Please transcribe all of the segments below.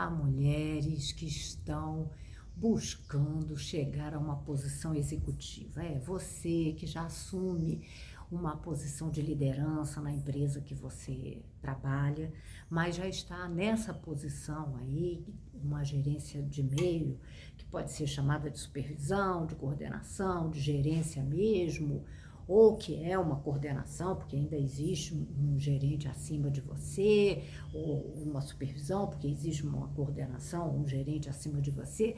Há mulheres que estão buscando chegar a uma posição executiva. É você que já assume uma posição de liderança na empresa que você trabalha, mas já está nessa posição aí, uma gerência de meio, que pode ser chamada de supervisão, de coordenação, de gerência mesmo, ou que é uma coordenação, porque ainda existe um gerente acima de você, ou uma supervisão, porque existe uma coordenação, um gerente acima de você.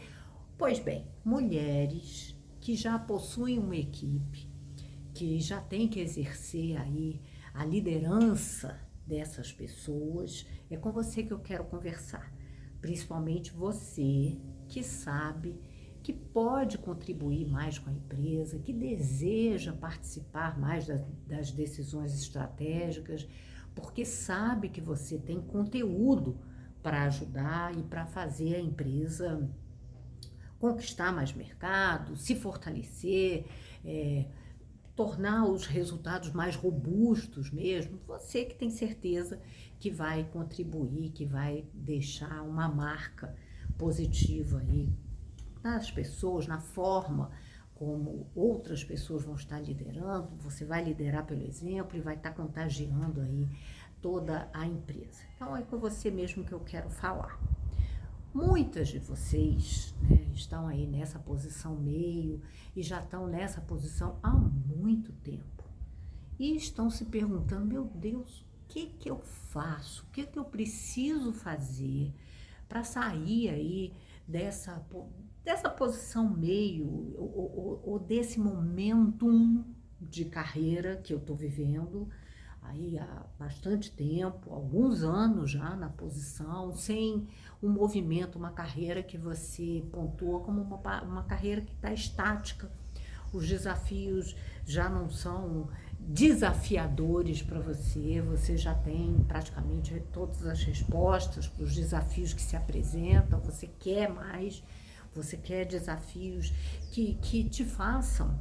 Pois bem, mulheres que já possuem uma equipe, que já tem que exercer aí a liderança dessas pessoas, é com você que eu quero conversar. Principalmente você que sabe que pode contribuir mais com a empresa, que deseja participar mais das decisões estratégicas, porque sabe que você tem conteúdo para ajudar e para fazer a empresa conquistar mais mercado, se fortalecer, tornar os resultados mais robustos mesmo. Você que tem certeza que vai contribuir, que vai deixar uma marca positiva aí nas pessoas, na forma como outras pessoas vão estar liderando. Você vai liderar pelo exemplo e vai estar contagiando aí toda a empresa. Então é com você mesmo que eu quero falar. Muitas de vocês, né, estão aí nessa posição meio e já estão nessa posição há muito tempo e estão se perguntando: meu Deus, o que eu faço? O que eu preciso fazer para sair aí dessa posição meio ou desse momentum de carreira que eu estou vivendo aí há bastante tempo, alguns anos já na posição, sem um movimento, uma carreira que você pontua como uma carreira que está estática. Os desafios já não são desafiadores para você, você já tem praticamente todas as respostas para os desafios que se apresentam, você quer mais, você quer desafios que te façam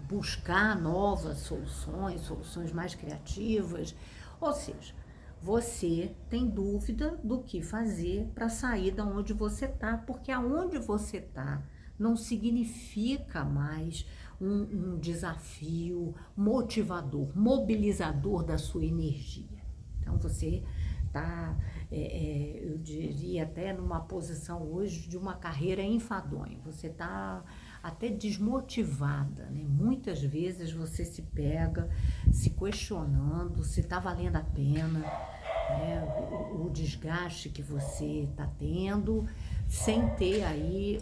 buscar novas soluções mais criativas. Ou seja, você tem dúvida do que fazer para sair da onde você está, porque aonde você está não significa mais um desafio motivador, mobilizador da sua energia. Então você está, eu diria até numa posição hoje de uma carreira enfadonha, você está até desmotivada, né? Muitas vezes você se pega se questionando se está valendo a pena, né, o desgaste que você está tendo, sem ter aí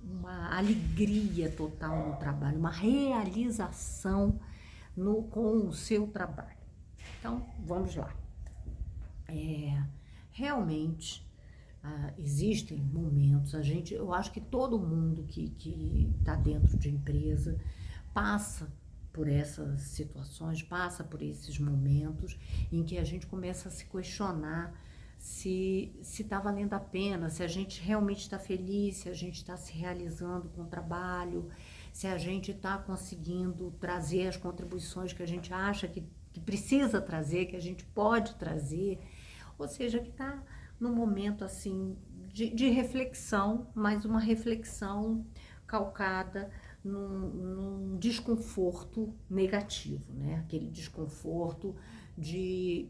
uma alegria total no trabalho, uma realização com o seu trabalho. Então, vamos lá. Realmente, existem momentos, eu acho que todo mundo que está dentro de empresa passa por essas situações, passa por esses momentos em que a gente começa a se questionar se está valendo a pena, se a gente realmente está feliz, se a gente está se realizando com o trabalho, se a gente está conseguindo trazer as contribuições que a gente acha que precisa trazer, que a gente pode trazer, ou seja, que está num momento assim de reflexão, mas uma reflexão calcada num desconforto negativo, né? Aquele desconforto de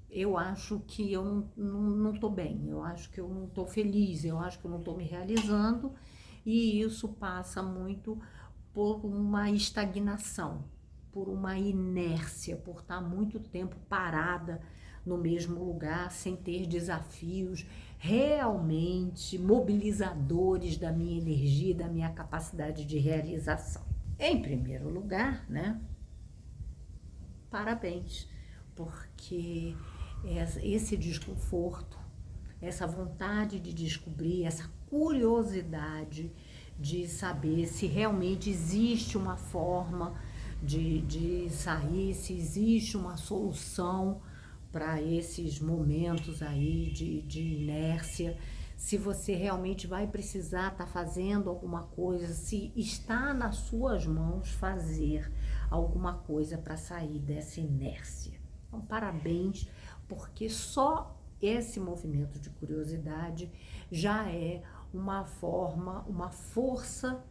eu acho que eu não estou bem, eu acho que eu não estou feliz, eu acho que eu não estou me realizando, e isso passa muito por uma estagnação, por uma inércia, por estar muito tempo parada no mesmo lugar, sem ter desafios realmente mobilizadores da minha energia, da minha capacidade de realização. Em primeiro lugar, né? Parabéns, porque esse desconforto, essa vontade de descobrir, essa curiosidade de saber se realmente existe uma forma de sair, se existe uma solução para esses momentos aí de inércia, se você realmente vai precisar estar fazendo alguma coisa, se está nas suas mãos fazer alguma coisa para sair dessa inércia. Então, parabéns, porque só esse movimento de curiosidade já é uma forma, uma força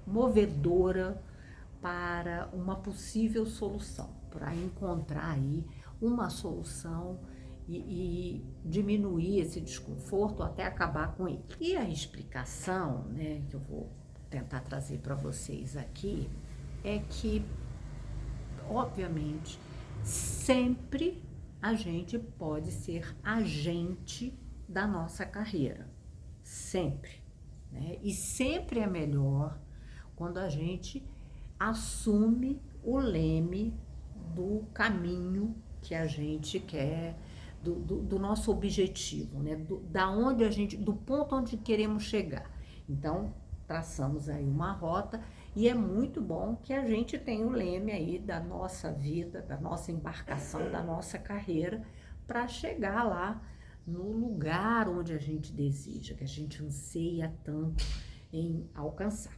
movedora para uma possível solução, para encontrar aí uma solução e diminuir esse desconforto até acabar com ele. E a explicação, né, que eu vou tentar trazer para vocês aqui, é que, obviamente, sempre a gente pode ser agente da nossa carreira, sempre, né? E sempre é melhor quando a gente assume o leme do caminho que a gente quer, do nosso objetivo, né? Do ponto onde queremos chegar. Então, traçamos aí uma rota e é muito bom que a gente tenha o leme aí da nossa vida, da nossa embarcação, da nossa carreira, para chegar lá no lugar onde a gente deseja, que a gente anseia tanto em alcançar.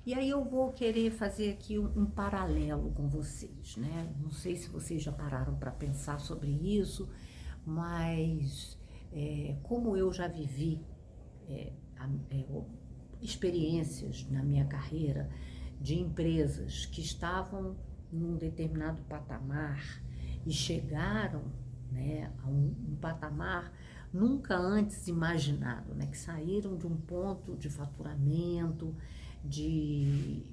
E aí eu vou querer fazer aqui um paralelo com vocês, né? Não sei se vocês já pararam para pensar sobre isso, mas como eu já vivi experiências na minha carreira de empresas que estavam num determinado patamar e chegaram, né, a um patamar nunca antes imaginado, né, que saíram de um ponto de faturamento, de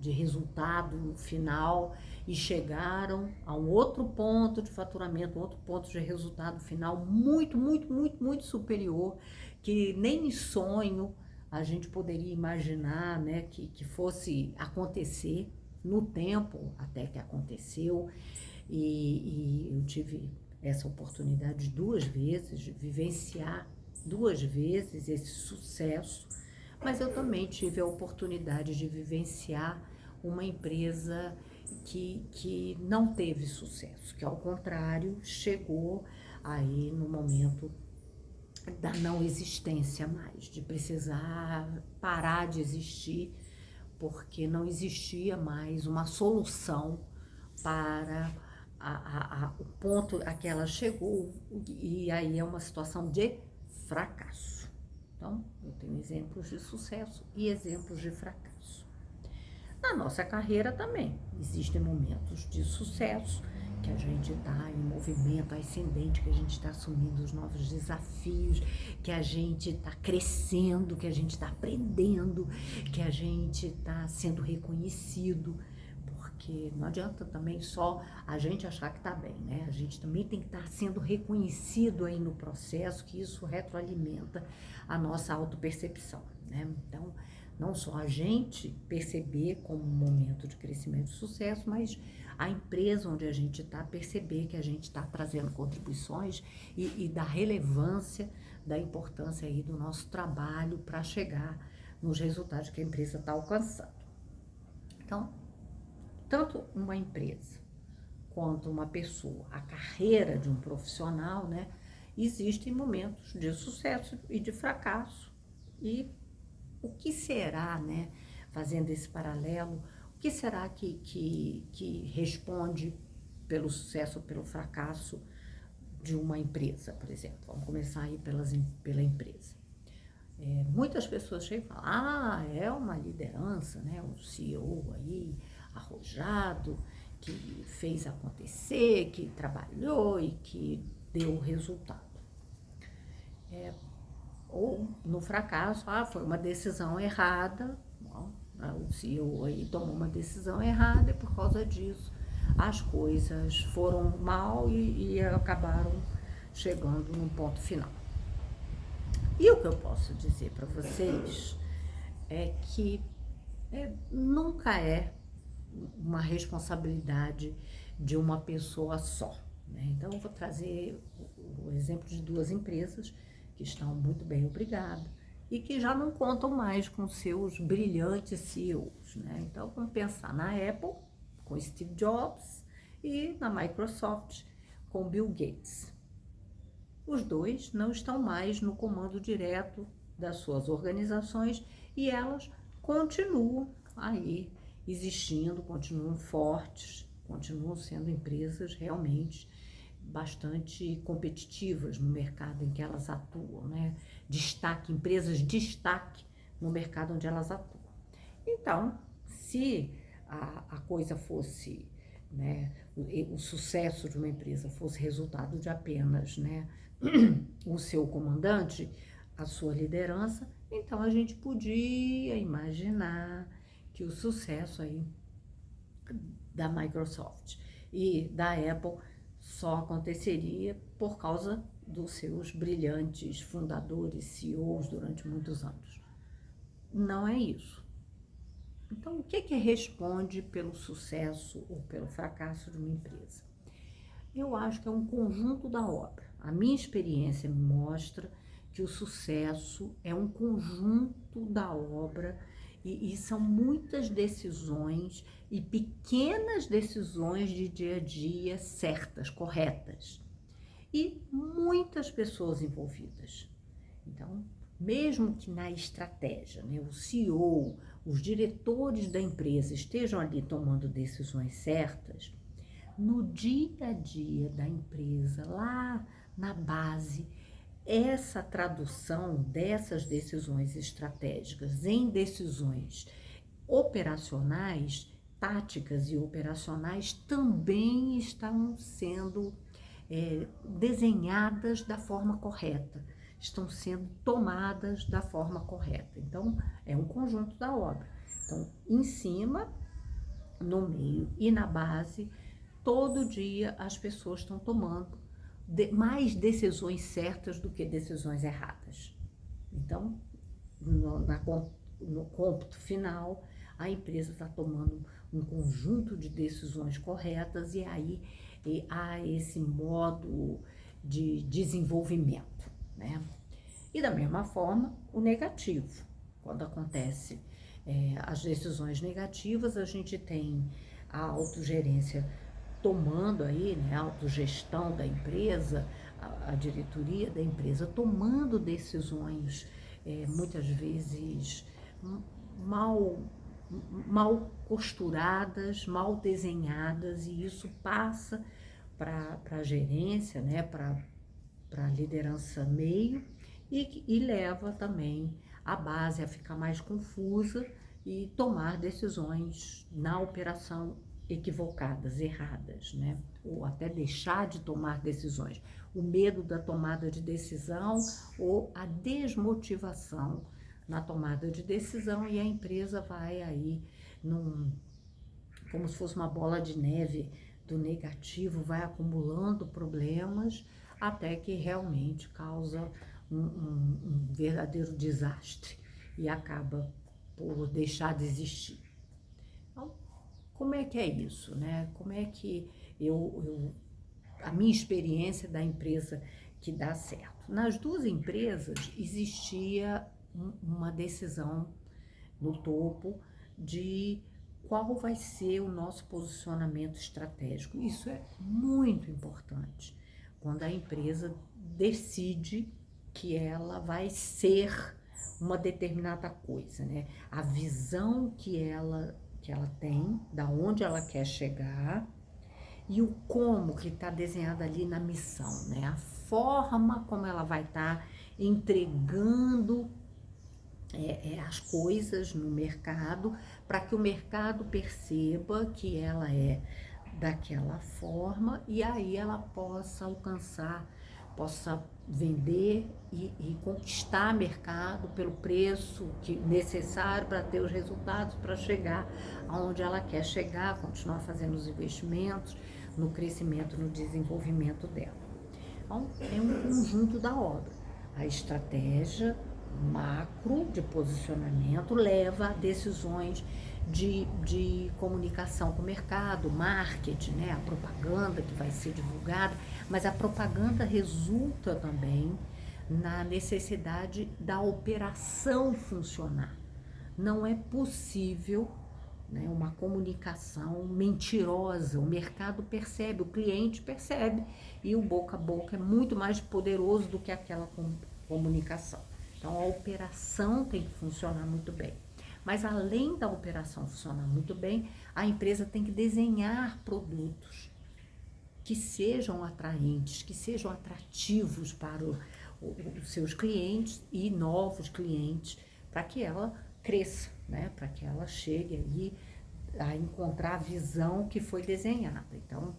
resultado final e chegaram a um outro ponto de faturamento, outro ponto de resultado final muito, muito, muito, muito superior, que nem em sonho a gente poderia imaginar, né, que fosse acontecer no tempo até que aconteceu. E eu tive essa oportunidade 2 vezes de vivenciar 2 vezes esse sucesso, mas eu também tive a oportunidade de vivenciar uma empresa que não teve sucesso, que ao contrário chegou aí no momento da não existência mais, de precisar parar de existir, porque não existia mais uma solução para o ponto a que ela chegou, e aí é uma situação de fracasso. Então, eu tenho exemplos de sucesso e exemplos de fracasso. Na nossa carreira também existem momentos de sucesso, que a gente está em movimento ascendente, que a gente está assumindo os novos desafios, que a gente está crescendo, que a gente está aprendendo, que a gente está sendo reconhecido, porque não adianta também só a gente achar que está bem, né? A gente também tem que estar sendo reconhecido aí no processo, que isso retroalimenta a nossa autopercepção, né? Então, não só a gente perceber como um momento de crescimento e sucesso, mas a empresa onde a gente está perceber que a gente está trazendo contribuições e da relevância, da importância aí do nosso trabalho para chegar nos resultados que a empresa está alcançando. Então, tanto uma empresa quanto uma pessoa, a carreira de um profissional, né, existem momentos de sucesso e de fracasso. E o que será, né, fazendo esse paralelo, o que será que responde pelo sucesso ou pelo fracasso de uma empresa, por exemplo? Vamos começar aí pela empresa. Muitas pessoas chegam e falam, é uma liderança, né, um CEO aí arrojado, que fez acontecer, que trabalhou e que deu resultado. Ou no fracasso, foi uma decisão errada, o CEO aí tomou uma decisão errada e por causa disso as coisas foram mal e acabaram chegando num ponto final. E o que eu posso dizer para vocês é que nunca é uma responsabilidade de uma pessoa só, né? Então, eu vou trazer o exemplo de 2 empresas que estão muito bem, obrigada, e que já não contam mais com seus brilhantes CEOs, né? Então, vamos pensar na Apple, com Steve Jobs, e na Microsoft, com Bill Gates. Os 2 não estão mais no comando direto das suas organizações e elas continuam aí existindo, continuam fortes continuam sendo empresas realmente bastante competitivas no mercado em que elas atuam, né? Destaque, empresas destaque no mercado onde elas atuam. Então, se a coisa fosse, né, o sucesso de uma empresa fosse resultado de apenas, né, o seu comandante, a sua liderança, então a gente podia imaginar que o sucesso aí da Microsoft e da Apple só aconteceria por causa dos seus brilhantes fundadores, CEOs durante muitos anos. Não é isso. Então, o que responde pelo sucesso ou pelo fracasso de uma empresa? Eu acho que é um conjunto da obra. A minha experiência me mostra que o sucesso é um conjunto da obra e são muitas decisões e pequenas decisões de dia a dia certas, corretas. E muitas pessoas envolvidas. Então, mesmo que na estratégia, né, o CEO, os diretores da empresa estejam ali tomando decisões certas, no dia a dia da empresa, lá na base, essa tradução dessas decisões estratégicas em decisões operacionais, táticas e operacionais também estão sendo desenhadas da forma correta, estão sendo tomadas da forma correta. Então, é um conjunto da obra. Então, em cima, no meio e na base, todo dia as pessoas estão tomando mais decisões certas do que decisões erradas. Então, no cômputo final, a empresa está tomando um conjunto de decisões corretas e aí há esse modo de desenvolvimento, né? E da mesma forma, o negativo. Quando acontece as decisões negativas, a gente tem a autogerência tomando aí, né, a autogestão da empresa, a diretoria da empresa tomando decisões muitas vezes mal costuradas, mal desenhadas, e isso passa para a gerência, né, para a liderança meio, e leva também a base a ficar mais confusa e tomar decisões na operação equivocadas, erradas, né? Ou até deixar de tomar decisões. O medo da tomada de decisão ou a desmotivação na tomada de decisão, e a empresa vai aí como se fosse uma bola de neve do negativo, vai acumulando problemas até que realmente causa um verdadeiro desastre e acaba por deixar de existir. Então, como é que é isso, né? Como é que a minha experiência da empresa que dá certo? Nas duas empresas existia uma decisão no topo de qual vai ser o nosso posicionamento estratégico. Isso é muito importante quando a empresa decide que ela vai ser uma determinada coisa, né? A visão que ela tem, da onde ela quer chegar, e o como que está desenhado ali na missão, né? A forma como ela vai estar entregando as coisas no mercado, para que o mercado perceba que ela é daquela forma, e aí ela possa alcançar, possa vender e conquistar mercado pelo preço necessário para ter os resultados, para chegar aonde ela quer chegar, continuar fazendo os investimentos no crescimento, no desenvolvimento dela. Então, é um conjunto da obra. A estratégia macro de posicionamento leva a decisões de comunicação com o mercado, marketing, né, a propaganda que vai ser divulgada, mas a propaganda resulta também na necessidade da operação funcionar. Não é possível, né, uma comunicação mentirosa. O mercado percebe, o cliente percebe, e o boca a boca é muito mais poderoso do que aquela comunicação. Então, a operação tem que funcionar muito bem. Mas além da operação funcionar muito bem, a empresa tem que desenhar produtos que sejam atraentes, que sejam atrativos para os seus clientes e novos clientes, para que ela cresça, né? Para que ela chegue aí a encontrar a visão que foi desenhada. Então,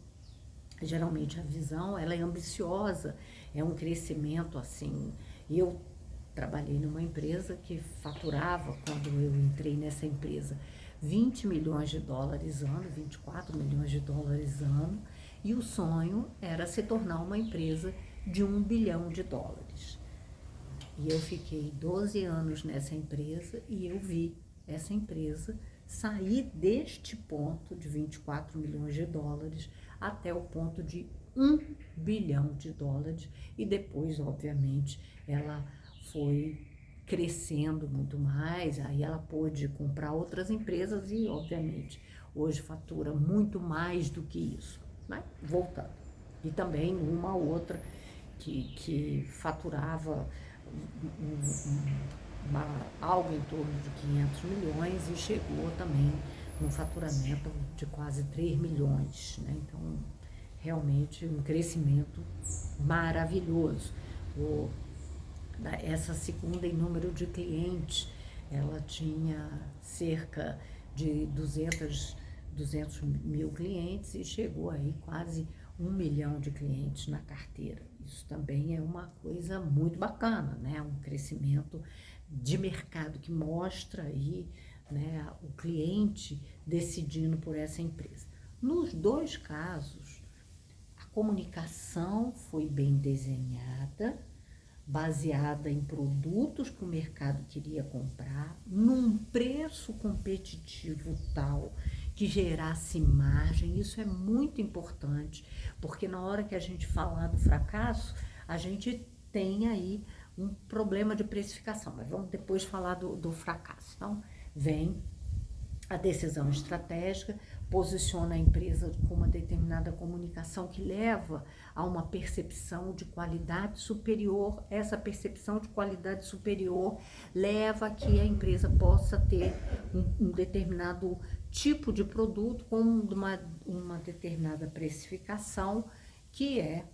geralmente a visão, ela é ambiciosa, é um crescimento assim. Eu trabalhei numa empresa que faturava, quando eu entrei nessa empresa, 20 milhões de dólares ano, 24 milhões de dólares ano, e o sonho era se tornar uma empresa de 1 bilhão de dólares. E eu fiquei 12 anos nessa empresa e eu vi essa empresa sair deste ponto de 24 milhões de dólares até o ponto de 1 bilhão de dólares, e depois, obviamente, ela foi crescendo muito mais, aí ela pôde comprar outras empresas e, obviamente, hoje fatura muito mais do que isso. Mas, voltando, e também uma outra que faturava algo em torno de 500 milhões e chegou também num faturamento de quase 3 milhões, né? Então, realmente um crescimento maravilhoso. Essa segunda em número de clientes, ela tinha cerca de 200 mil clientes e chegou aí quase 1 milhão de clientes na carteira. Isso também é uma coisa muito bacana, né? Um crescimento de mercado que mostra aí, né, o cliente decidindo por essa empresa. Nos dois casos, a comunicação foi bem desenhada, baseada em produtos que o mercado queria comprar, num preço competitivo tal que gerasse margem. Isso é muito importante, porque na hora que a gente falar do fracasso, a gente tem aí um problema de precificação, mas vamos depois falar do fracasso. Então, vem a decisão estratégica, posiciona a empresa com uma determinada comunicação que leva a uma percepção de qualidade superior. Essa percepção de qualidade superior leva a que a empresa possa ter um determinado tipo de produto com uma determinada precificação que é,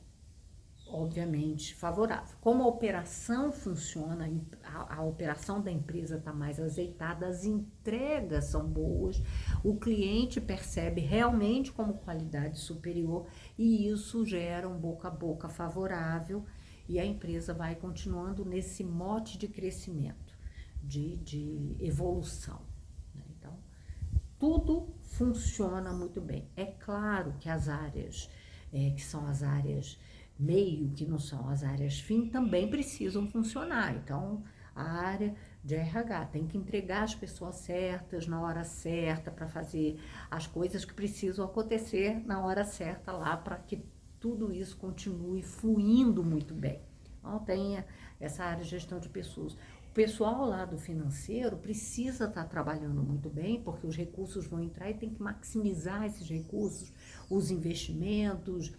obviamente, favorável. Como a operação funciona, a operação da empresa está mais azeitada, as entregas são boas, o cliente percebe realmente como qualidade superior e isso gera um boca a boca favorável e a empresa vai continuando nesse mote de crescimento, de evolução, né? Então, tudo funciona muito bem. É claro que as áreas, que são as áreas meio, que não são as áreas fim, também precisam funcionar. Então, a área de RH tem que entregar as pessoas certas na hora certa para fazer as coisas que precisam acontecer na hora certa lá para que tudo isso continue fluindo muito bem. Então, tem essa área de gestão de pessoas. O pessoal lá do financeiro precisa estar trabalhando muito bem, porque os recursos vão entrar e tem que maximizar esses recursos, os investimentos,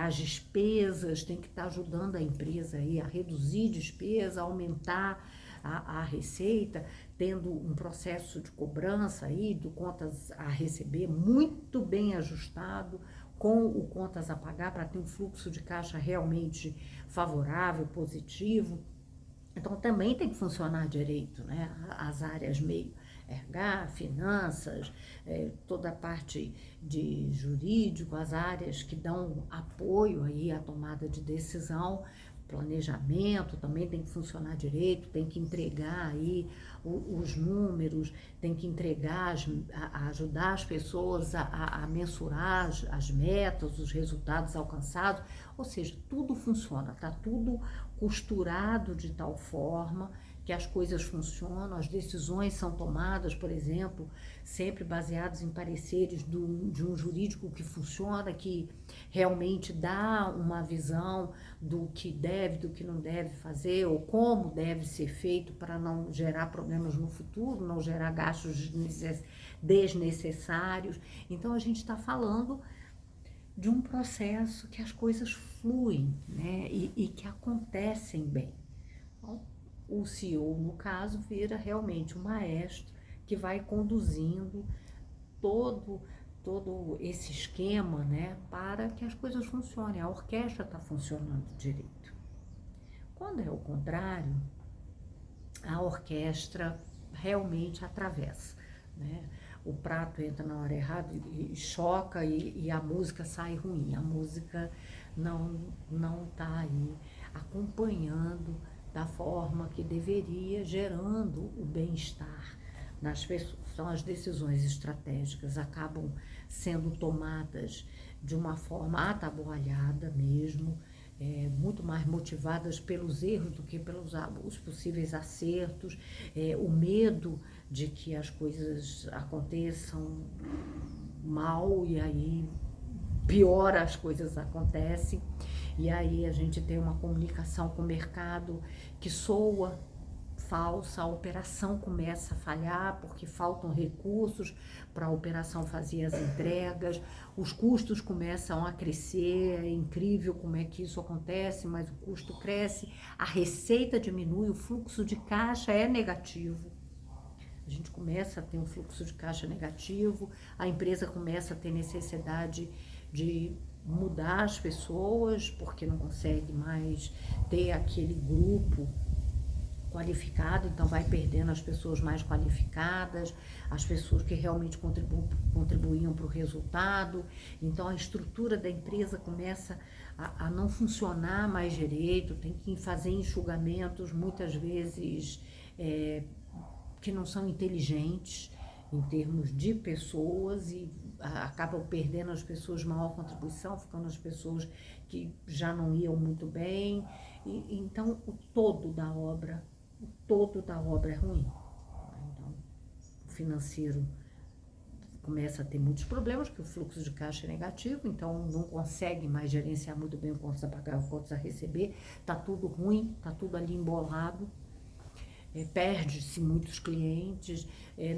as despesas, tem que estar ajudando a empresa aí a reduzir despesa, aumentar a receita, tendo um processo de cobrança aí, de contas a receber muito bem ajustado, com o contas a pagar, para ter um fluxo de caixa realmente favorável, positivo. Então, também tem que funcionar direito, né? As áreas meio RH, finanças, toda a parte de jurídico, as áreas que dão apoio aí à tomada de decisão, planejamento também tem que funcionar direito, tem que entregar aí os números, tem que entregar, ajudar as pessoas a mensurar as metas, os resultados alcançados, ou seja, tudo funciona, está tudo costurado de tal forma que as coisas funcionam, as decisões são tomadas, por exemplo, sempre baseadas em pareceres de um jurídico que funciona, que realmente dá uma visão do que deve, do que não deve fazer, ou como deve ser feito para não gerar problemas no futuro, não gerar gastos desnecessários. Então, a gente está falando de um processo que as coisas fluem, né, e que acontecem bem. Então, o CEO, no caso, vira realmente um maestro que vai conduzindo todo esse esquema, né, para que as coisas funcionem. A orquestra está funcionando direito. Quando é o contrário, a orquestra realmente atravessa, né? O prato entra na hora errada e choca e a música sai ruim. A música não está aí acompanhando da forma que deveria, gerando o bem-estar nas pessoas. Então, as decisões estratégicas acabam sendo tomadas de uma forma atabalhoada mesmo, muito mais motivadas pelos erros do que pelos os possíveis acertos, o medo de que as coisas aconteçam mal e aí pior as coisas acontecem. E aí a gente tem uma comunicação com o mercado que soa falsa, a operação começa a falhar porque faltam recursos para a operação fazer as entregas, os custos começam a crescer, é incrível como é que isso acontece, mas o custo cresce, a receita diminui, o fluxo de caixa é negativo. A gente começa a ter um fluxo de caixa negativo, a empresa começa a ter necessidade de mudar as pessoas, porque não consegue mais ter aquele grupo qualificado, então vai perdendo as pessoas mais qualificadas, as pessoas que realmente contribuíam para o resultado. Então a estrutura da empresa começa a não funcionar mais direito, tem que fazer enxugamentos, muitas vezes que não são inteligentes em termos de pessoas e acabam perdendo as pessoas de maior contribuição, ficando as pessoas que já não iam muito bem. Então o todo da obra é ruim. Então, o financeiro começa a ter muitos problemas, porque o fluxo de caixa é negativo, então não consegue mais gerenciar muito bem o contas a pagar, o contas a receber, tá tudo ruim, tá tudo ali embolado, perde-se muitos clientes,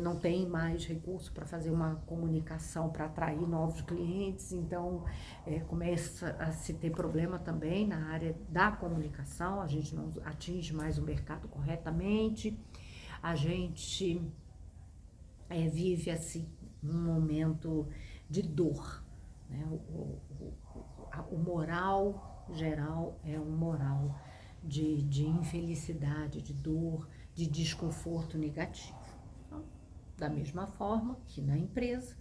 não tem mais recurso para fazer uma comunicação para atrair novos clientes, então começa a se ter problema também na área da comunicação, a gente não atinge mais o mercado corretamente, a gente vive assim um momento de dor, né? O moral geral é um moral de infelicidade, de dor, de desconforto negativo. Então, da mesma forma que na empresa,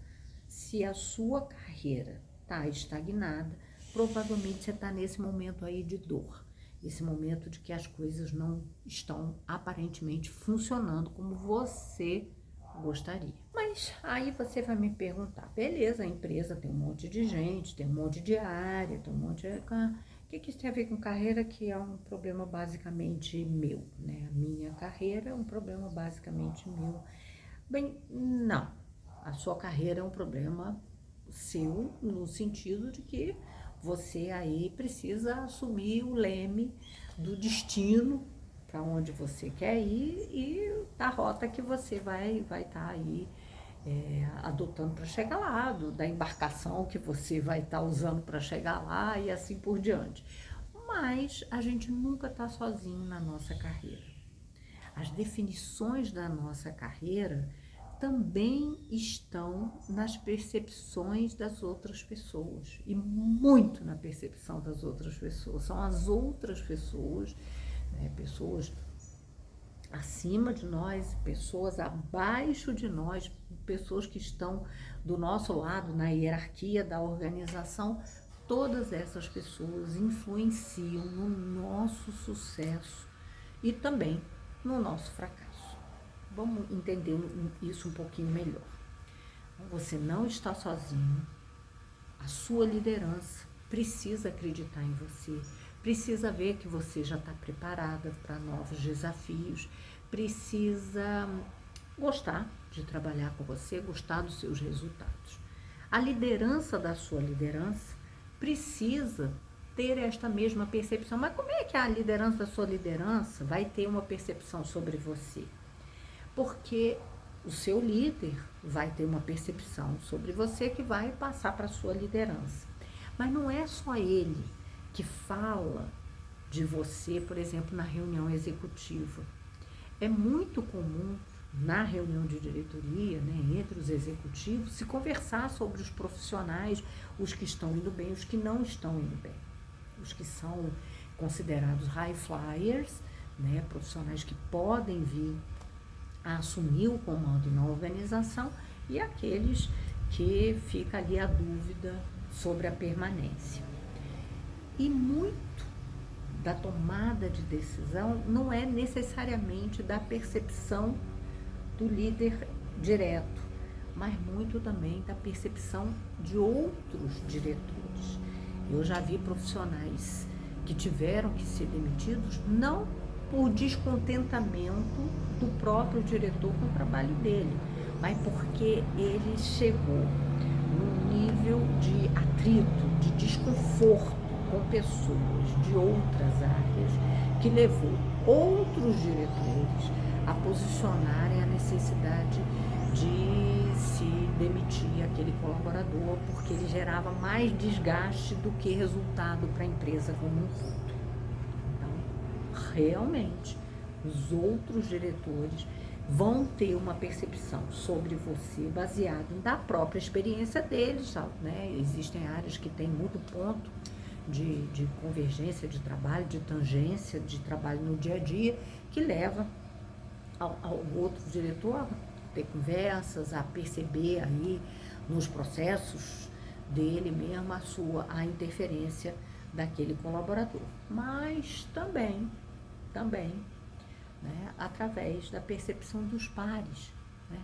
se a sua carreira está estagnada, provavelmente você está nesse momento aí de dor, esse momento de que as coisas não estão aparentemente funcionando como você gostaria. Mas aí você vai me perguntar, beleza, a empresa tem um monte de gente, tem um monte de área, tem um monte de... O que isso tem a ver com carreira, que é um problema basicamente meu, né? A minha carreira é um problema basicamente meu. Bem, não. A sua carreira é um problema seu, no sentido de que você aí precisa assumir o leme do destino para onde você quer ir e da rota que você vai estar aí adotando para chegar lá, da embarcação que você vai estar usando para chegar lá e assim por diante. Mas a gente nunca está sozinho na nossa carreira. As definições da nossa carreira também estão nas percepções das outras pessoas e muito na percepção das outras pessoas. São as outras pessoas, né, pessoas acima de nós, pessoas abaixo de nós, pessoas que estão do nosso lado na hierarquia da organização, todas essas pessoas influenciam no nosso sucesso e também no nosso fracasso. Vamos entender isso um pouquinho melhor. Você não está sozinho, a sua liderança precisa acreditar em você, precisa ver que você já está preparada para novos desafios, precisa gostar de trabalhar com você, gostar dos seus resultados. A liderança da sua liderança precisa ter esta mesma percepção. Mas como é que a liderança da sua liderança vai ter uma percepção sobre você? Porque o seu líder vai ter uma percepção sobre você que vai passar para a sua liderança. Mas não é só ele que fala de você, por exemplo, na reunião executiva. É muito comum na reunião de diretoria, né, entre os executivos, se conversar sobre os profissionais, os que estão indo bem, os que não estão indo bem, os que são considerados high flyers, né, profissionais que podem vir a assumir o comando na organização, e aqueles que fica ali a dúvida sobre a permanência. E muito da tomada de decisão não é necessariamente da percepção do líder direto, mas muito também da percepção de outros diretores. Eu já vi profissionais que tiveram que ser demitidos não por descontentamento do próprio diretor com o trabalho dele, mas porque ele chegou num nível de atrito, de desconforto com pessoas de outras áreas, que levou outros diretores a posicionarem a necessidade de se demitir aquele colaborador, porque ele gerava mais desgaste do que resultado para a empresa como um todo. Então, realmente, os outros diretores vão ter uma percepção sobre você baseada na própria experiência deles, né? Existem áreas que têm muito ponto de convergência de trabalho, de tangência de trabalho no dia a dia, que leva ao outro diretor a ter conversas, a perceber aí nos processos dele mesmo a interferência daquele colaborador. Mas também, né, através da percepção dos pares, né,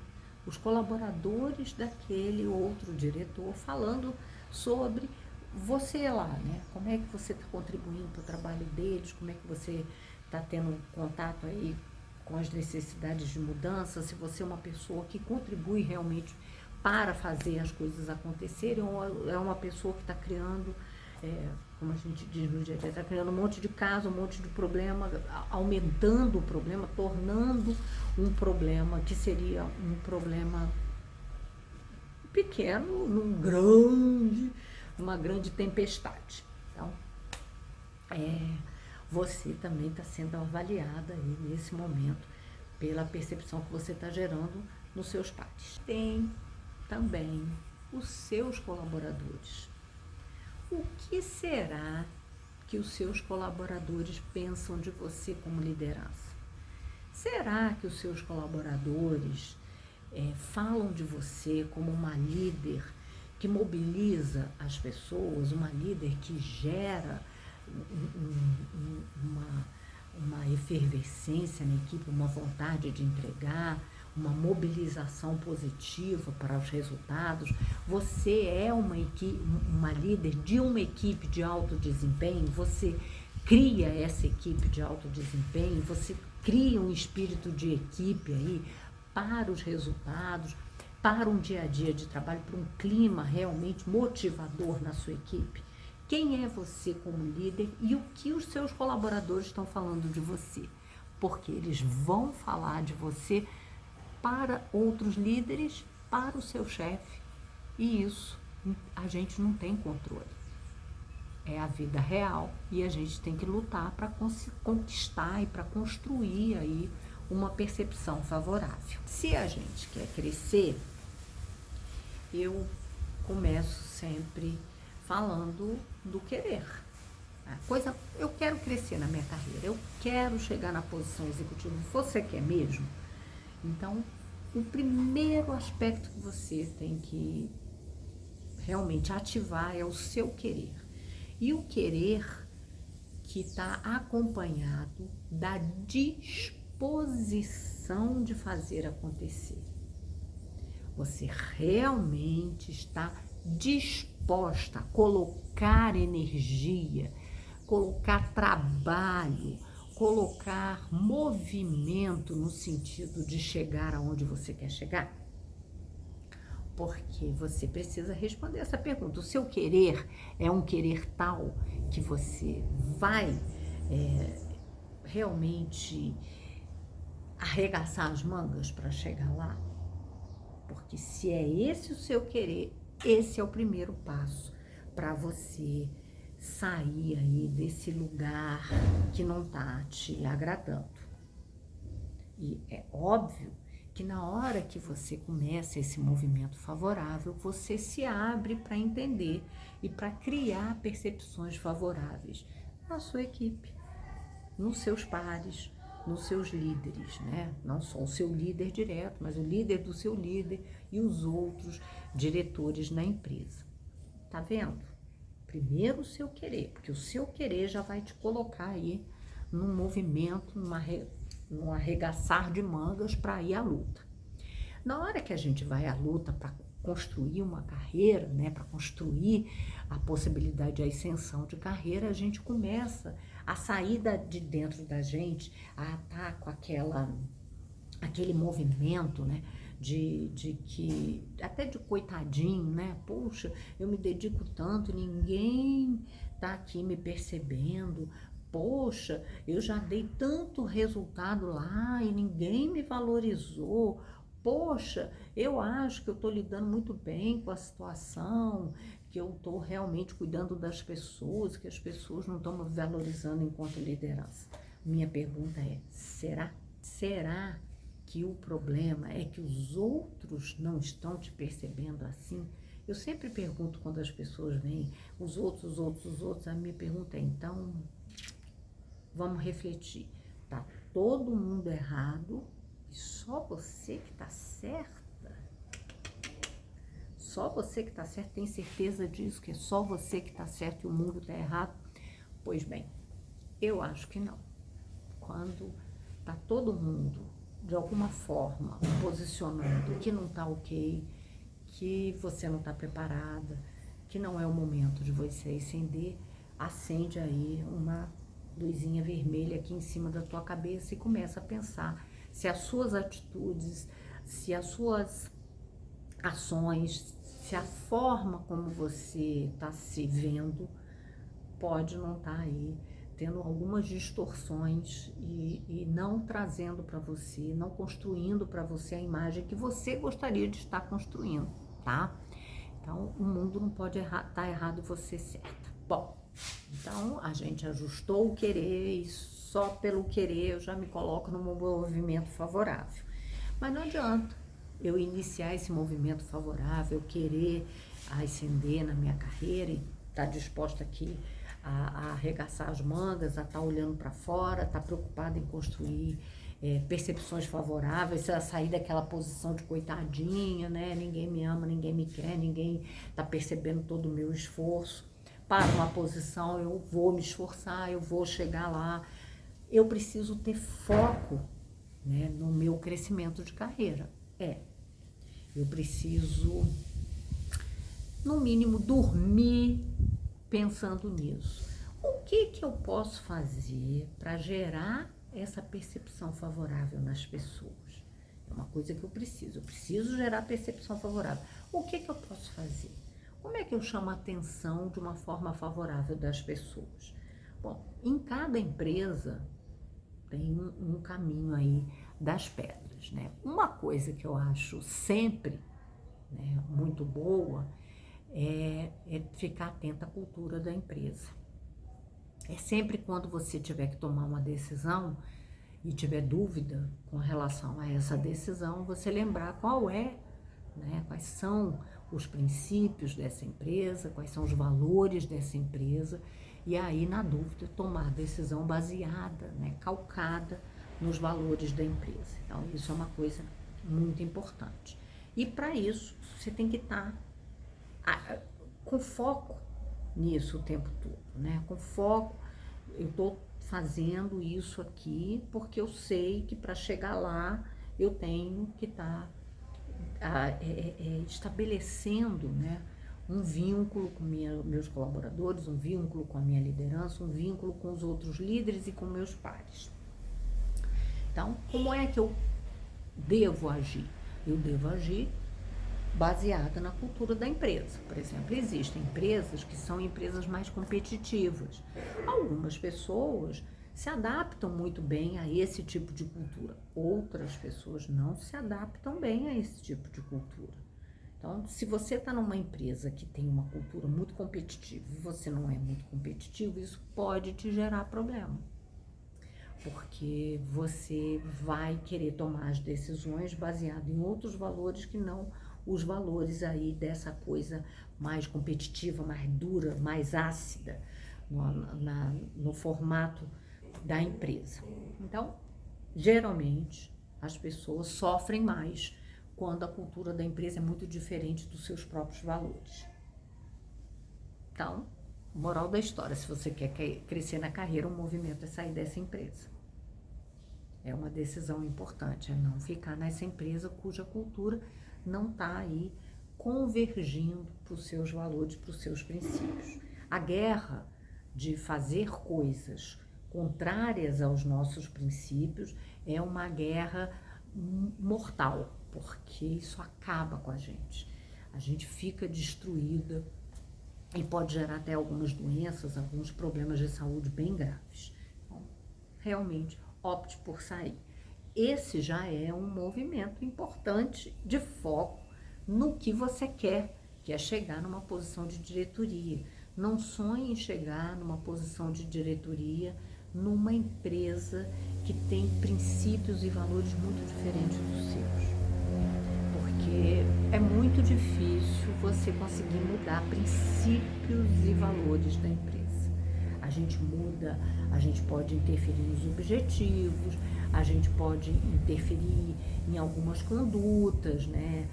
os colaboradores daquele outro diretor falando sobre você lá, né, como é que você está contribuindo para o trabalho deles, como é que você está tendo contato aí com as necessidades de mudança, se você é uma pessoa que contribui realmente para fazer as coisas acontecerem, ou é uma pessoa que está criando, como a gente diz no dia a dia, está criando um monte de caso, um monte de problema, aumentando o problema, tornando um problema que seria um problema pequeno numa grande tempestade. Então, você também está sendo avaliada aí nesse momento pela percepção que você está gerando nos seus pares. Tem também os seus colaboradores. O que será que os seus colaboradores pensam de você como liderança? Será que os seus colaboradores falam de você como uma líder que mobiliza as pessoas, uma líder que gera uma efervescência na equipe, uma vontade de entregar, uma mobilização positiva para os resultados? Você é uma líder de uma equipe de alto desempenho, você cria essa equipe de alto desempenho, você cria um espírito de equipe aí para os resultados, para um dia a dia de trabalho, para um clima realmente motivador na sua equipe. Quem é você como líder e o que os seus colaboradores estão falando de você? Porque eles vão falar de você para outros líderes, para o seu chefe. E isso a gente não tem controle. É a vida real e a gente tem que lutar para conquistar e para construir aí uma percepção favorável. Se a gente quer crescer, eu começo sempre falando do querer. Eu quero crescer na minha carreira, eu quero chegar na posição executiva. Você quer mesmo? Então, o primeiro aspecto que você tem que realmente ativar é o seu querer. E o querer que está acompanhado da disposição de fazer acontecer. Você realmente está disposta a colocar energia, colocar trabalho, colocar movimento no sentido de chegar aonde você quer chegar? Porque você precisa responder essa pergunta. O seu querer é um querer tal que você vai realmente arregaçar as mangas para chegar lá? Porque se é esse o seu querer, esse é o primeiro passo para você sair aí desse lugar que não está te agradando. E é óbvio que na hora que você começa esse movimento favorável, você se abre para entender e para criar percepções favoráveis na sua equipe, nos seus pares, nos seus líderes, né? Não só o seu líder direto, mas o líder do seu líder e os outros diretores na empresa. Tá vendo? Primeiro o seu querer, porque o seu querer já vai te colocar aí num movimento, num arregaçar de mangas para ir à luta. Na hora que a gente vai à luta para construir uma carreira, né, para construir a possibilidade de ascensão de carreira, a gente começa a sair de dentro da gente, a estar com aquele movimento, né, de que, até de coitadinho, né, poxa, eu me dedico tanto, ninguém tá aqui me percebendo, poxa, eu já dei tanto resultado lá e ninguém me valorizou, poxa, eu acho que eu estou lidando muito bem com a situação, que eu estou realmente cuidando das pessoas, que as pessoas não estão me valorizando enquanto liderança. Minha pergunta é, será que o problema é que os outros não estão te percebendo assim? Eu sempre pergunto quando as pessoas vêm, os outros, a minha pergunta é, então, vamos refletir. Tá todo mundo errado e só você que tá certa? Só você que tá certo? Tem certeza disso, que é só você que tá certo e o mundo tá errado? Pois bem, eu acho que não. Quando tá todo mundo, de alguma forma, posicionando que não tá ok, que você não tá preparada, que não é o momento de você acender, acende aí uma luzinha vermelha aqui em cima da tua cabeça e começa a pensar se as suas atitudes, se as suas ações, se a forma como você está se vendo pode não estar aí tendo algumas distorções e não trazendo para você, não construindo para você a imagem que você gostaria de estar construindo, tá? Então, o mundo não pode estar errado e você certa. Bom, então a gente ajustou o querer e só pelo querer eu já me coloco num movimento favorável. Mas não adianta eu iniciar esse movimento favorável, querer ascender na minha carreira e estar disposta aqui a arregaçar as mangas, a estar olhando para fora, estar preocupada em construir percepções favoráveis, a sair daquela posição de coitadinha, né? Ninguém me ama, ninguém me quer, ninguém está percebendo todo o meu esforço. Para uma posição, eu vou me esforçar, eu vou chegar lá. Eu preciso ter foco, né, no meu crescimento de carreira. Eu preciso, no mínimo, dormir pensando nisso. O que eu posso fazer para gerar essa percepção favorável nas pessoas? É uma coisa que eu preciso gerar percepção favorável. O que eu posso fazer? Como é que eu chamo a atenção de uma forma favorável das pessoas? Bom, em cada empresa tem um caminho aí das pedras, né? Uma coisa que eu acho sempre, né, muito boa é ficar atenta à cultura da empresa. É sempre quando você tiver que tomar uma decisão e tiver dúvida com relação a essa decisão, você lembrar qual é, né, quais são os princípios dessa empresa, quais são os valores dessa empresa, e aí, na dúvida, tomar a decisão baseada, né, calcada nos valores da empresa. Então, isso é uma coisa muito importante. E para isso, você tem que estar com foco nisso o tempo todo, né? Com foco, eu estou fazendo isso aqui porque eu sei que para chegar lá eu tenho que estar estabelecendo, né, um vínculo com meus colaboradores, um vínculo com a minha liderança, um vínculo com os outros líderes e com meus pares. Então, como é que eu devo agir? Eu devo agir baseada na cultura da empresa. Por exemplo, existem empresas que são empresas mais competitivas. Algumas pessoas se adaptam muito bem a esse tipo de cultura. Outras pessoas não se adaptam bem a esse tipo de cultura. Então, se você está numa empresa que tem uma cultura muito competitiva e você não é muito competitivo, isso pode te gerar problema. porque você vai querer tomar as decisões baseado em outros valores que não os valores aí dessa coisa mais competitiva, mais dura, mais ácida no formato da empresa. Então, geralmente, as pessoas sofrem mais quando a cultura da empresa é muito diferente dos seus próprios valores. Então, moral da história, se você quer crescer na carreira, o movimento é sair dessa empresa. É uma decisão importante, é não ficar nessa empresa cuja cultura não está aí convergindo para os seus valores, para os seus princípios. A guerra de fazer coisas contrárias aos nossos princípios é uma guerra mortal, porque isso acaba com a gente. A gente fica destruída e pode gerar até algumas doenças, alguns problemas de saúde bem graves. Então, realmente, opte por sair. Esse já é um movimento importante de foco no que você quer, que é chegar numa posição de diretoria. Não sonhe em chegar numa posição de diretoria numa empresa que tem princípios e valores muito diferentes dos seus. Porque é muito difícil você conseguir mudar princípios e valores da empresa. A gente muda, a gente pode interferir nos objetivos, a gente pode interferir em algumas condutas, né?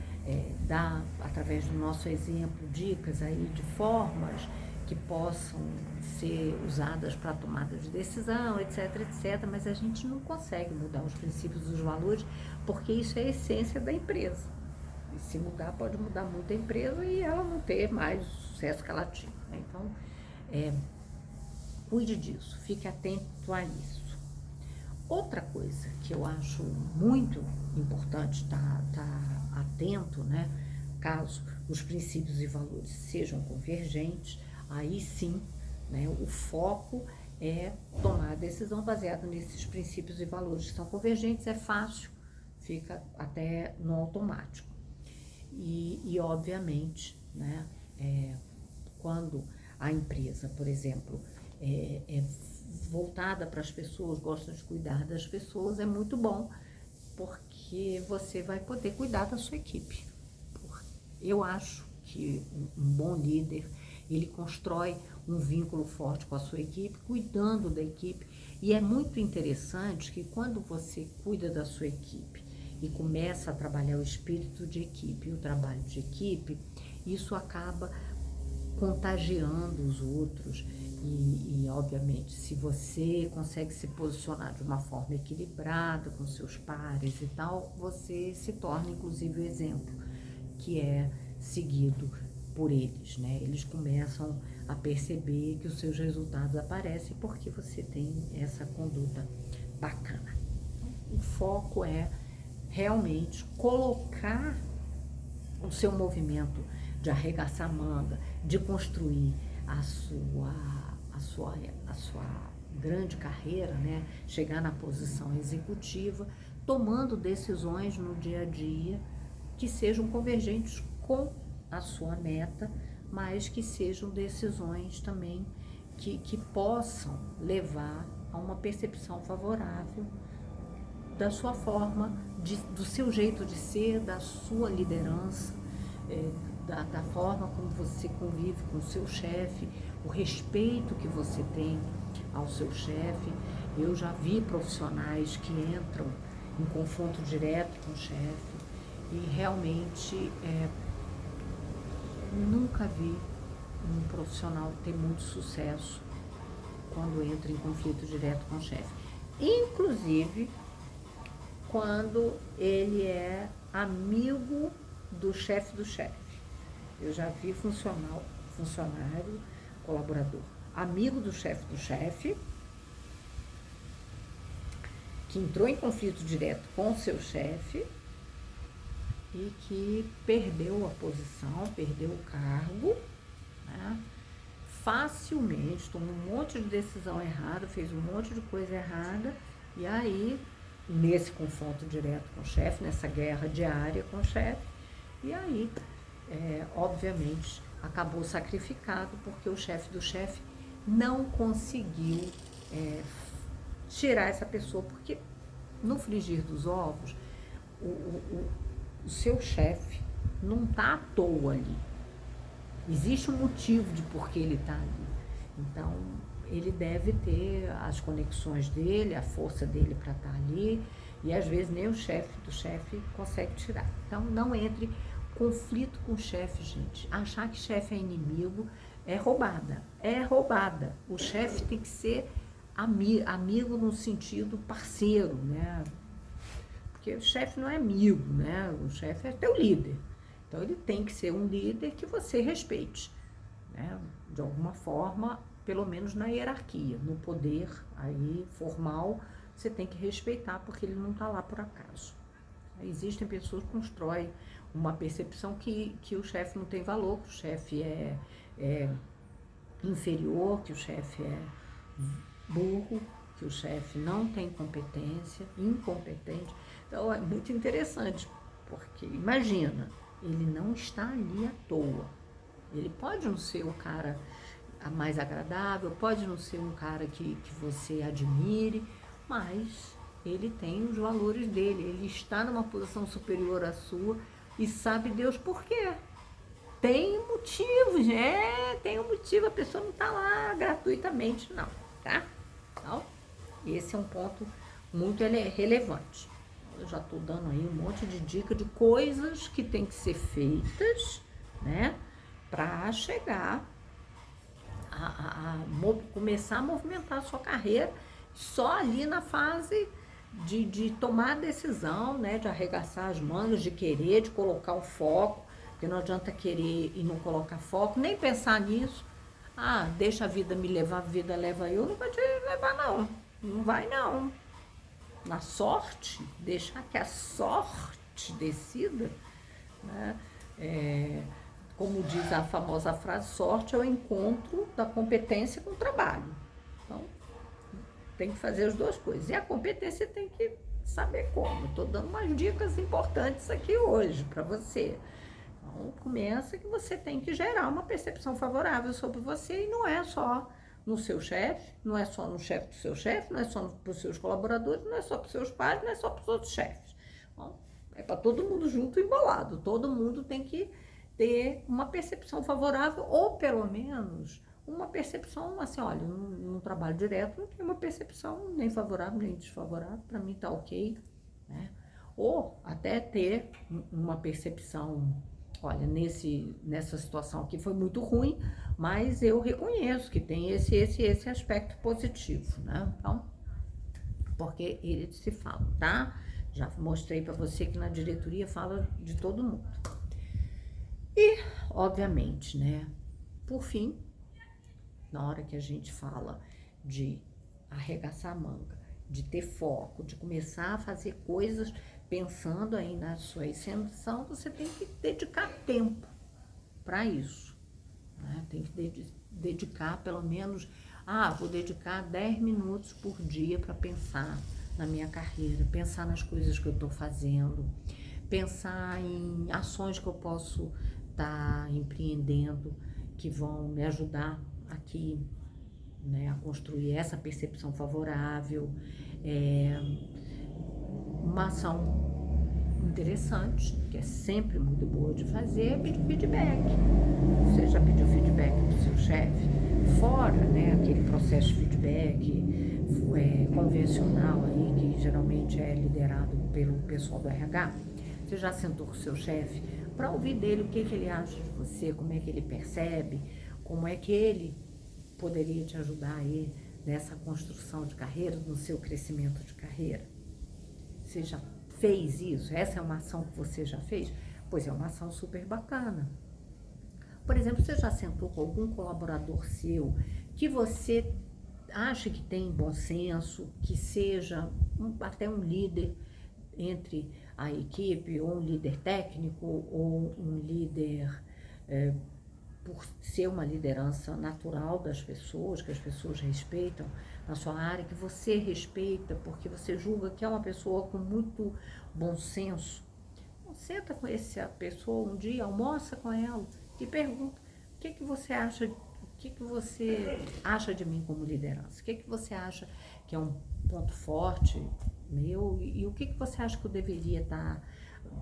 Dar, através do nosso exemplo, dicas aí de formas que possam ser usadas para a tomada de decisão, etc, etc, mas a gente não consegue mudar os princípios e os valores, porque isso é a essência da empresa. E se mudar, pode mudar muito a empresa e ela não ter mais o sucesso que ela tinha, né? Então, cuide disso, fique atento a isso. Outra coisa que eu acho muito importante estar atento, né? Caso os princípios e valores sejam convergentes, aí sim, né, o foco é tomar a decisão baseada nesses princípios e valores que são convergentes. É fácil, fica até no automático. E obviamente, né, quando a empresa, por exemplo, é voltada para as pessoas, gosta de cuidar das pessoas, é muito bom, porque você vai poder cuidar da sua equipe. Eu acho que um bom líder, ele constrói um vínculo forte com a sua equipe, cuidando da equipe. E é muito interessante que quando você cuida da sua equipe e começa a trabalhar o espírito de equipe, o trabalho de equipe, isso acaba contagiando os outros. E obviamente, se você consegue se posicionar de uma forma equilibrada com seus pares e tal, você se torna, inclusive, o exemplo que é seguido por eles, né? Eles começam a perceber que os seus resultados aparecem porque você tem essa conduta bacana. O foco é realmente colocar o seu movimento de arregaçar a manga, de construir a sua grande carreira, né? Chegar na posição executiva, tomando decisões no dia a dia que sejam convergentes com a sua meta, mas que sejam decisões também que possam levar a uma percepção favorável da sua forma, do seu jeito de ser, da sua liderança, da forma como você convive com o seu chefe, o respeito que você tem ao seu chefe. Eu já vi profissionais que entram em confronto direto com o chefe e realmente nunca vi um profissional ter muito sucesso quando entra em conflito direto com o chefe. Inclusive, quando ele é amigo do chefe do chefe. Eu já vi funcionário, colaborador, amigo do chefe, que entrou em conflito direto com o seu chefe e que perdeu a posição, perdeu o cargo, né? Facilmente, tomou um monte de decisão errada, fez um monte de coisa errada, e aí, nesse confronto direto com o chefe, nessa guerra diária com o chefe, e aí, obviamente, acabou sacrificado porque o chefe do chefe não conseguiu tirar essa pessoa, porque no frigir dos ovos, o seu chefe não está à toa ali. Existe um motivo de por que ele está ali. Então, ele deve ter as conexões dele, a força dele para estar ali, e às vezes nem o chefe do chefe consegue tirar. Então, não entre conflito com o chefe, gente. Achar que chefe é inimigo é roubada. É roubada. O chefe tem que ser amigo no sentido parceiro, né? Porque o chefe não é amigo, né? O chefe é teu líder. Então, ele tem que ser um líder que você respeite, né? De alguma forma, pelo menos na hierarquia, no poder aí formal, você tem que respeitar, porque ele não está lá por acaso. Existem pessoas que constroem uma percepção que o chefe não tem valor, que o chefe é inferior, que o chefe é burro, que o chefe não tem competência, incompetente. Então, é muito interessante, porque imagina, ele não está ali à toa. Ele pode não ser o cara mais agradável, pode não ser um cara que você admire, mas ele tem os valores dele, ele está numa posição superior à sua e sabe Deus por quê. Tem motivos, tem um motivo, a pessoa não está lá gratuitamente, não, tá? Então, esse é um ponto muito relevante. Eu já estou dando aí um monte de dica de coisas que tem que ser feitas, né, para chegar a começar a movimentar a sua carreira só ali na fase de tomar a decisão, né, de arregaçar as mangas, de querer, de colocar o foco, porque não adianta querer e não colocar foco, nem pensar nisso. Ah, deixa a vida me levar, a vida leva eu, não vai te levar não, não vai não. Na sorte, deixar que a sorte decida, né? Como diz a famosa frase, sorte é o encontro da competência com o trabalho. Então, tem que fazer as duas coisas. E a competência tem que saber como. Estou dando umas dicas importantes aqui hoje para você. Então, começa que você tem que gerar uma percepção favorável sobre você e não é só no seu chefe, não é só no chefe do seu chefe, não é só para os seus colaboradores, não é só para os seus pais, não é só para os outros chefes. Bom, é para todo mundo junto e embolado. Todo mundo tem que ter uma percepção favorável ou pelo menos uma percepção assim, olha, no trabalho direto não tem uma percepção nem favorável nem desfavorável, para mim tá ok, né? Ou até ter uma percepção, olha, nessa situação aqui foi muito ruim, mas eu reconheço que tem esse aspecto positivo, né? Então, porque eles se falam, tá? Já mostrei para você que na diretoria fala de todo mundo. E, obviamente, né, por fim, na hora que a gente fala de arregaçar a manga, de ter foco, de começar a fazer coisas pensando aí na sua ascensão, você tem que dedicar tempo para isso, né? Tem que dedicar pelo menos, vou dedicar 10 minutos por dia para pensar na minha carreira, pensar nas coisas que eu estou fazendo, pensar em ações que eu posso estar empreendendo que vão me ajudar aqui, né, a construir essa percepção favorável. Uma ação interessante, que é sempre muito boa de fazer, é pedir feedback. Você já pediu feedback do seu chefe? Fora, né, aquele processo de feedback convencional aí, que geralmente é liderado pelo pessoal do RH, você já sentou com o seu chefe para ouvir dele o que ele acha de você, como é que ele percebe, como é que ele poderia te ajudar aí nessa construção de carreira, no seu crescimento de carreira? Você já fez isso? Essa é uma ação que você já fez? Pois é uma ação super bacana. Por exemplo, você já sentou com algum colaborador seu que você acha que tem bom senso, que seja até um líder entre a equipe, ou um líder técnico, ou um líder por ser uma liderança natural das pessoas, que as pessoas respeitam na sua área, que você respeita porque você julga que é uma pessoa com muito bom senso. Então, senta com essa pessoa um dia, almoça com ela e pergunta: o que você acha O que você acha de mim como liderança? O que você acha que é um ponto forte meu? E o que você acha que eu deveria estar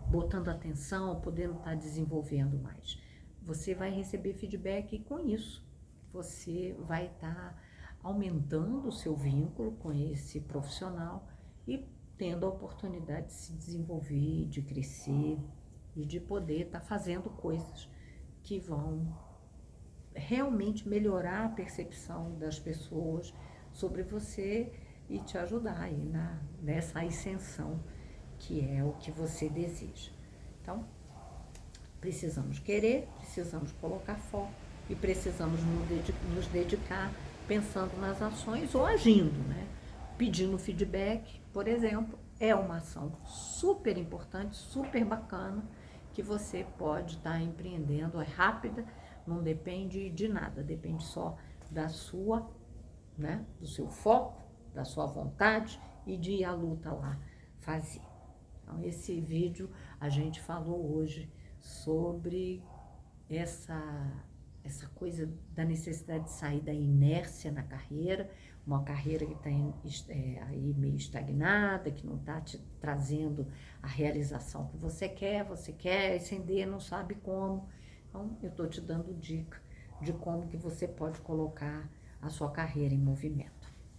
botando atenção, podendo estar desenvolvendo mais? Você vai receber feedback e com isso você vai estar aumentando o seu vínculo com esse profissional e tendo a oportunidade de se desenvolver, de crescer e de poder estar fazendo coisas que vão realmente melhorar a percepção das pessoas sobre você e te ajudar aí nessa ascensão que é o que você deseja. Então, precisamos querer, precisamos colocar foco e precisamos nos dedicar pensando nas ações ou agindo, né? Pedindo feedback, por exemplo, é uma ação super importante, super bacana, que você pode estar empreendendo, é rápida, não depende de nada, depende só da sua, né, do seu foco, da sua vontade e de ir à luta lá fazer. Então, esse vídeo a gente falou hoje sobre essa coisa da necessidade de sair da inércia na carreira, uma carreira que está aí meio estagnada, que não está te trazendo a realização que você quer ascender, não sabe como. Então, eu estou te dando dica de como que você pode colocar a sua carreira em movimento.